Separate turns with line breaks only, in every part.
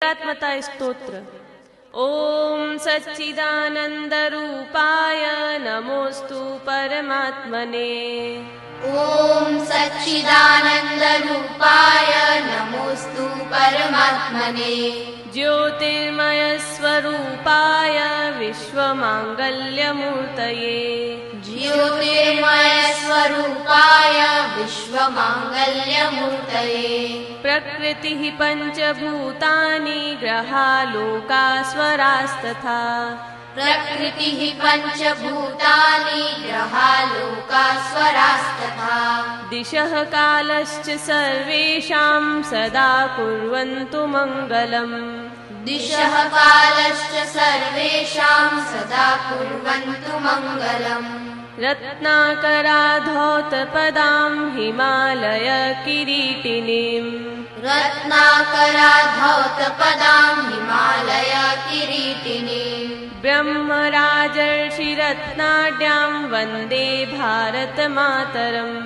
एकात्मता स्तोत्र। ओम सच्चिदानंदरूपाय नमोस्तु परमात्मने।
ओम सच्चिदानंदरूपाय नमोस्तु परमात्मने।
ज्योतिर्मय स्वरूपाय विश्वमांगल्यमूर्तये।
ज्योतिर्मय स्वरूपाय विश्वमांगल्यमूर्तये।
प्रकृतिः पंचभूतानि ग्रहालोकास्वरास्तथा।
प्रकृतिः पंचभूतानि ग्रहालोकास्वरास्तथा।
दिशः कालश्च सर्वेषां सदा कुर्वन्तु मङ्गलम्।
दिशः कालश्च सर्वेषां सदा कुर्वन्तु मङ्गलम्।
रत्नाकराधौतपदां हिमालयकिरीटिनीम्।
रत्नाकराधौतपदां हिमालयकिरीटिनीम्।
ब्रह्मराजर्षिरत्नाढ्यां वन्दे भारतमातरम्।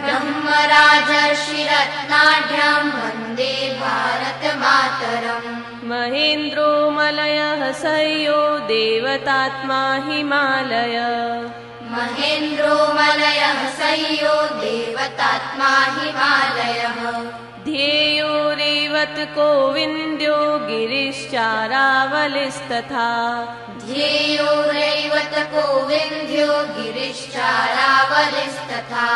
ब्रह्मराजर्षिरत्नाढ्यां वन्दे भारतमातरम्।
महेन्द्रो मलयः सह्यो देवतात्मा हिमालय।
महेन्द्रो मलयः सह्यो देवतात्मा हिमालयः।
ध्येयो रेवतको विन्द्यो गिरिश्चारावलिस्तथा।
ध्येयो रेवतको विन्ध्यो गिरिश्चारावलिस्तथा।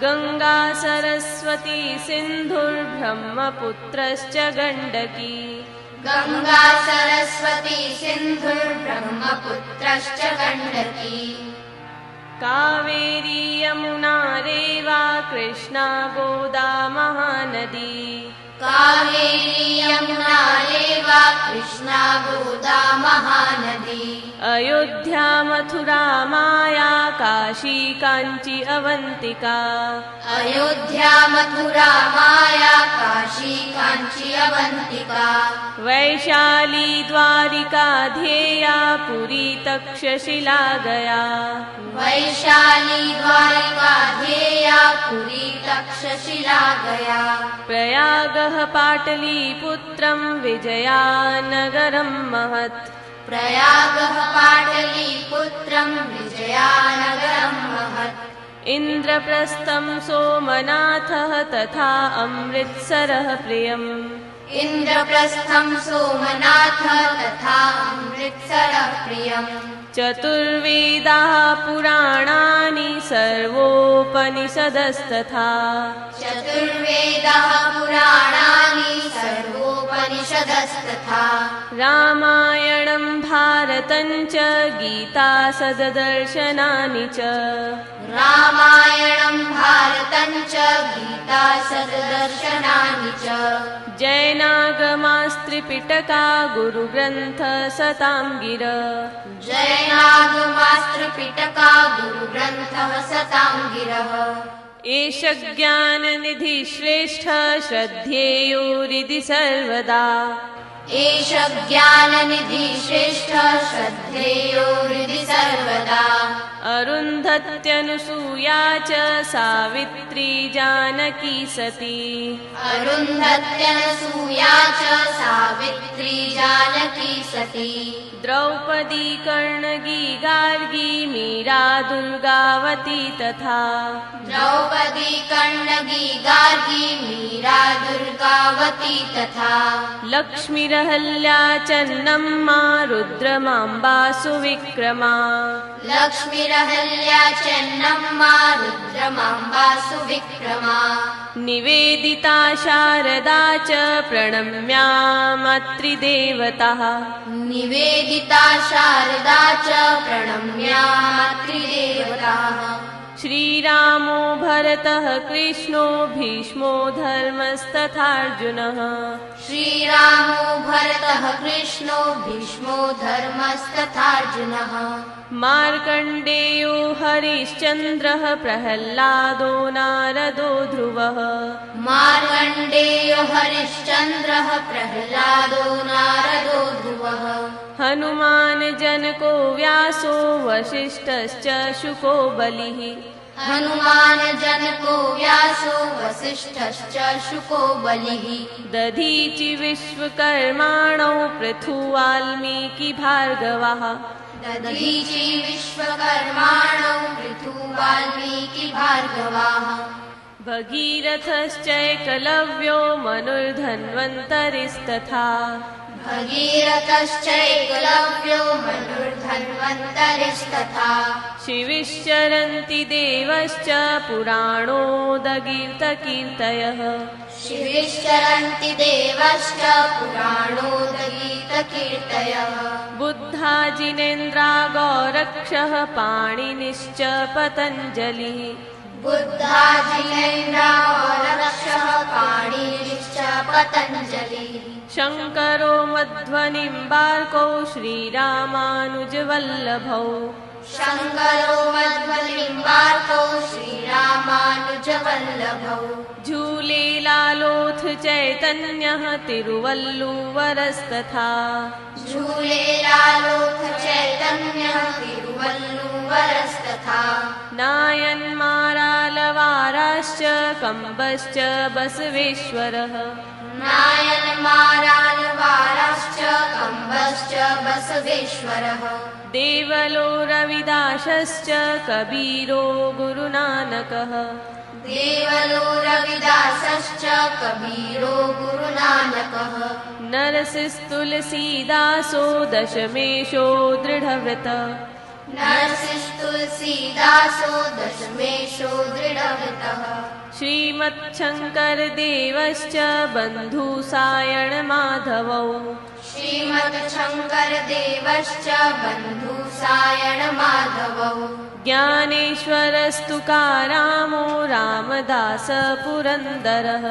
गंगा सरस्वती सिन्धुर्ब्रह्मपुत्रश्च गण्डकी।
गंगा सरस्वती सिन्धुर्ब्रह्मपुत्रश्च गण्डकी।
कावेरी यमुना रेवा कृष्णा गोदा महानदी।
कावेरी यमुना रेवा कृष्णा गोदा महानदी।
अयोध्या मथुरा माया काशी कांची अवंतिका।
अयोध्या मथुरा माया काशी कांची अवंतिका।
वैशाली द्वारिका ध्येया पुरी तक्षशिला गया।
वैशाली द्वारिका ध्येया पुरी तक्षशिला गया।
प्रयागः पाटलीपुत्रं विजयानगरं महत्।
प्रयागः पाटलीपुत्रं विजयानगरं महत्।
इन्द्रप्रस्थं सोमनाथः तथा अमृतसरः प्रियम्।
इन्द्रप्रस्थं सोमनाथः तथा अमृतसरः प्रियम्।
चतुर्वेदाः पुराणानि सर्वोपनिषदस्तथा।
चतुर्वेदाः पुराणानि सर्वोपनिषदस्तथा।
रामायणं भारतं च गीता सद्दर्शनानि च।
रामायणं भारतं च गीता सद्दर्शनानि च।
जैनागमास्त्रिपिटका गुरुग्रन्थ सतां गिर।
जैनागमास्त्रिपिटका गुरुग्रन्थः सतां गिरः।
एष ज्ञाननिधि श्रेष्ठ श्रद्धेयो हृदि सर्वदा।
एष ज्ञाननिधि श्रेष्ठ श्रद्धेयो हृदि सर्वदा।
अरुन्धत्यनुसूया च सावित्री जानकी सती।
अरुन्धत्यनसूया च सावित्री जानकी सती।
द्रौपदी कर्णगी गार्गी मीरा दुर्गावती तथा।
द्रौपदी कर्णगी गार्गी मीरा दुर्गावती तथा।
लक्ष्मीरहल्या चन्नम्मा रुद्रमाम्बा सुविक्रमा।
लक्ष्मीरहल्या चेन्नम्मा रुद्रमाम्बा सुविक्रमा।
निवेदिता शारदा च प्रणम्या मातृदेवताः।
निवेदिता शारदा च प्रणम्या मातृदेवताः।
श्रीरामो भरतः कृष्णो भीष्मो धर्मस्तथार्जुनः।
श्रीरामो भरतः कृष्णो भीष्मो धर्मस्तथार्जुनः।
मार्कण्डेयो हरिश्चन्द्रः प्रह्लादो नारदो ध्रुवः।
मार्कण्डेयो हरिश्चन्द्रः प्रह्लादो नारदो ध्रुवः।
हनुमान् जनको व्यासो वसिष्ठश्च शुको बलिः।
हनुमान जनको व्यासो वसिष्ठश्च शुको बलिः
दधीचि विश्वकर्माणो पृथु वाल्मीकि भार्गवः
दधीचि विश्वकर्माणो पृथु वाल्मीकि भार्गवाः
भगीरथश्चैकलव्यो मनुर्धन्वन्तरिस्तथा
भगीरथश्चैकलव्यो मनुर्धन्वन्तरिस्तथा
शिविश्चरन्ति देवश्च पुराणोदगीर्तकीर्तयः
शिविश्चरन्ति देवश्च पुराणोदगीतकीर्तयः
बुद्धा जिनेन्द्रा गौरक्षः पाणिनिश्च पतञ्जलिः
बुद्धा जिनेन्द्रावरक्षः पाणिनिश्च पतञ्जलिः
शङ्करो मध्वनिम्बार्कौ श्रीरामानुजवल्लभौ
शङ्करो मध्वनिम्बार्कौ श्रीरामानुजवल्लभौ
झूलेलालोऽथ चैतन्यः तिरुवल्लुवरस्तथा
झूलेलालोऽथ चैतन्यः तिरुवल्लुवरस्तथा
नायन्मारालवाराश्च कम्बश्च बसवेश्वरः
नायन्मारालवाराश्च कम्बश्च बसवेश्वरः
देवलो रविदासश्च कबीरो गुरुनानकः
देवलो रविदासश्च कबीरो गुरुनानकः
नरसिंहतुलसीदासो दशमेशो दृढव्रतः
नरसिंहतुलसीदासो दशमेशो दृढव्रतः
श्रीमच्छङ्करदेवश्च बन्धुसायणमाधवौ
श्रीमच्छङ्करदेवश्च बन्धुसायणमाधवौ
ज्ञानेश्वरस्तुकारामो रामदास पुरन्दरः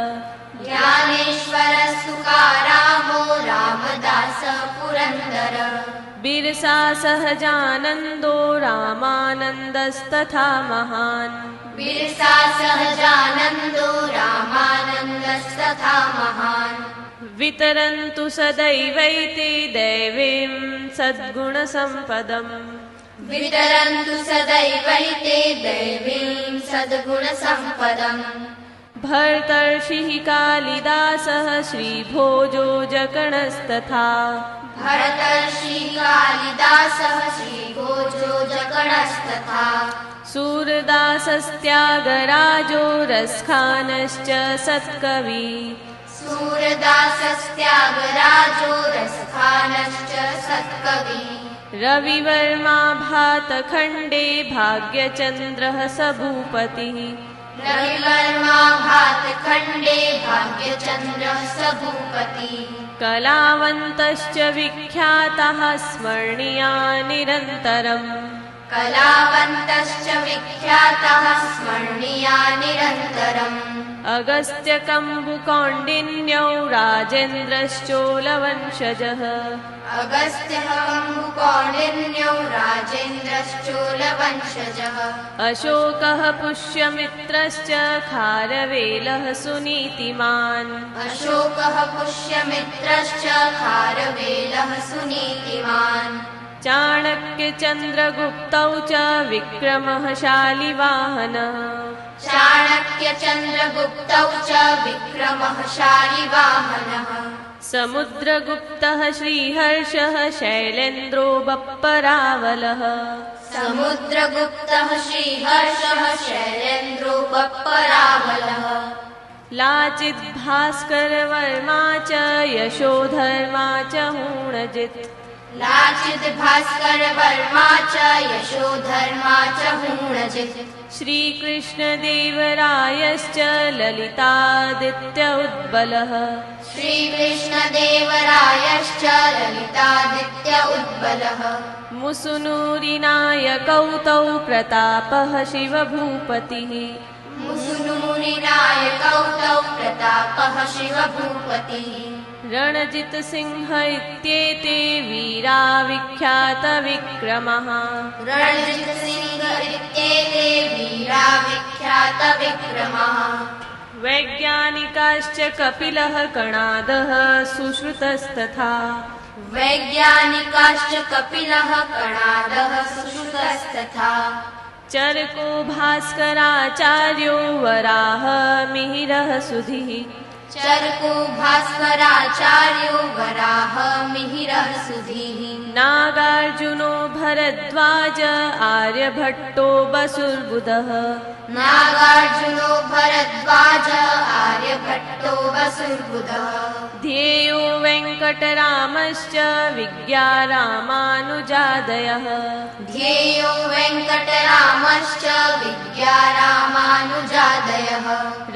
ज्ञानेश्वरस्तुकारामो रामदास पुरन्दरः
बिरसा सहजानन्दो रामानन्दस्तथा महान्
बिरसा सहजानन्दो रामानन्दस्तथा महान्
वितरन्तु सदैवैते दैवीं सद्गुणसम्पदम्
वितरन्तु सदैवैते दैवीं सद्गुणसम्पदम्
भर्तर्षिः कालिदासः श्रीभोजो जकणस्तथा
भरतर्षि कालिदासः श्रीभोजो जकणस्तथा
सूरदासस्त्यागराजो रसखानश्च सत्कवी
सूरदासस्त्यागराजो रसखानश्च सत्कवी
रविवर्मा भातखण्डे भाग्यचन्द्रः स भूपतिः
रविवर्मा भातखण्डे भाग्यचन्द्रः स भूपतिः
कलावन्तश्च विख्यातः स्मरणीया निरन्तरम्
कलावन्तश्च विख्यातः स्मरणीया निरन्तरम्
अगस्त्यकम्बुकौण्डिन्यौ राजेन्द्रश्चोलवंशजः
अगस्त्यकम्बुकौण्डिन्यौ राजेन्द्रश्चोलवंशजः
अशोकः पुष्यमित्रश्च खारवेलः सुनीतिमान्
अशोकः पुष्यमित्रश्च खारवेलः सुनीतिमान्
चाणक्यचन्द्रगुप्तौ च विक्रमः शालिवाहनः
चाणक्यचन्द्रगुप्तौ च विक्रमः शालिवाहनः
समुद्रगुप्तः श्रीहर्षः शैलेन्द्रो बप्परावलः
समुद्रगुप्तः श्रीहर्षः शैलेन्द्रो बप्परावलः
लाचित् भास्करवर्मा च यशोधर्मा च हूणजित्
लाचित् भास्करवर्मा च यशोधर्मा च हूणजित्
श्रीकृष्णदेवरायश्च ललितादित्य उद्बलः
श्रीकृष्णदेवरायश्च ललितादित्य उद्बलः
मुसुनूरिनायकौ तौ प्रतापः शिवभूपतिः
मुसुनूरिनायकौ तौ प्रतापः शिवभूपतिः
रणजितसिंह इत्येते वीरा विख्यातविक्रमः
रणजितसिंह इत्येते वीरा विख्यातविक्रमः
वैज्ञानिकाश्च कपिलः कणादः सुश्रुतस्तथा
वैज्ञानिकाश्च कपिलः कणादः सुश्रुतस्तथा
चरको भास्कराचार्यो वराह मिहिरः सुधीः
चरको भास्कराचार्यो वराह मिहिरः सुधीः
नागार्जुनो भरद्वाज आर्यभट्टो वसुर्बुधः
नागार्जुनो भरद्वाज आर्यभट्टो वसुर्बुधः
ध्येयो वेङ्कटरामश्च विज्ञारामानुजादयः
ध्येयो वेङ्कटरामश्च विद्यारामानुजादयः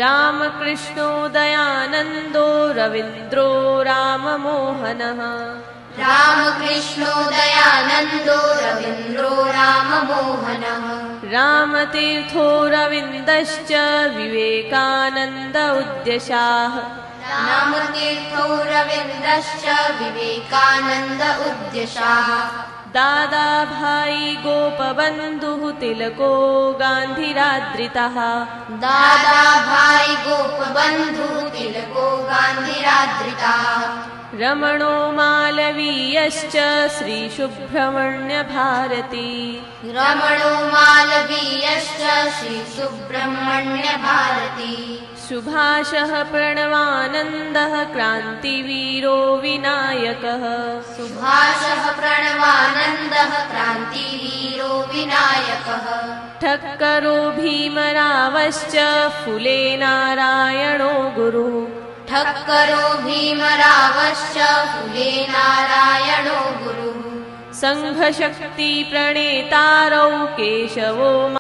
रामकृष्णो दयानन्दो रवीन्द्रो राममोहनः
रामकृष्णो दयानन्दो रवीन्द्रो राममोहनः
रामतीर्थो रविन्दश्च विवेकानन्द उद्यशाः
रामतीर्थो रवीन्द्रश्च विवेकानन्द उद्यशाः
दादाभाई गोपबन्धुः तिलको गान्धिराद्रितः
दादाभाई गोपबन्धुः तिलको गान्धिराद्रितः
रमणो मालवीयश्च श्रीसुब्रह्मण्यभारती
रमणो मालवीयश्च श्रीसुब्रह्मण्यभारती
सुभाषः प्रणवानन्दः क्रान्तिवीरो विनायकः
सुभाषः प्रणवानन्दः क्रान्तिवीरो विनायकः
ठक्करो भीमरावश्च फुले नारायणो गुरुः
ठक्करो भीमरावश्च फुले नारायणो गुरुः
संघशक्ति प्रणेतारौ केशवो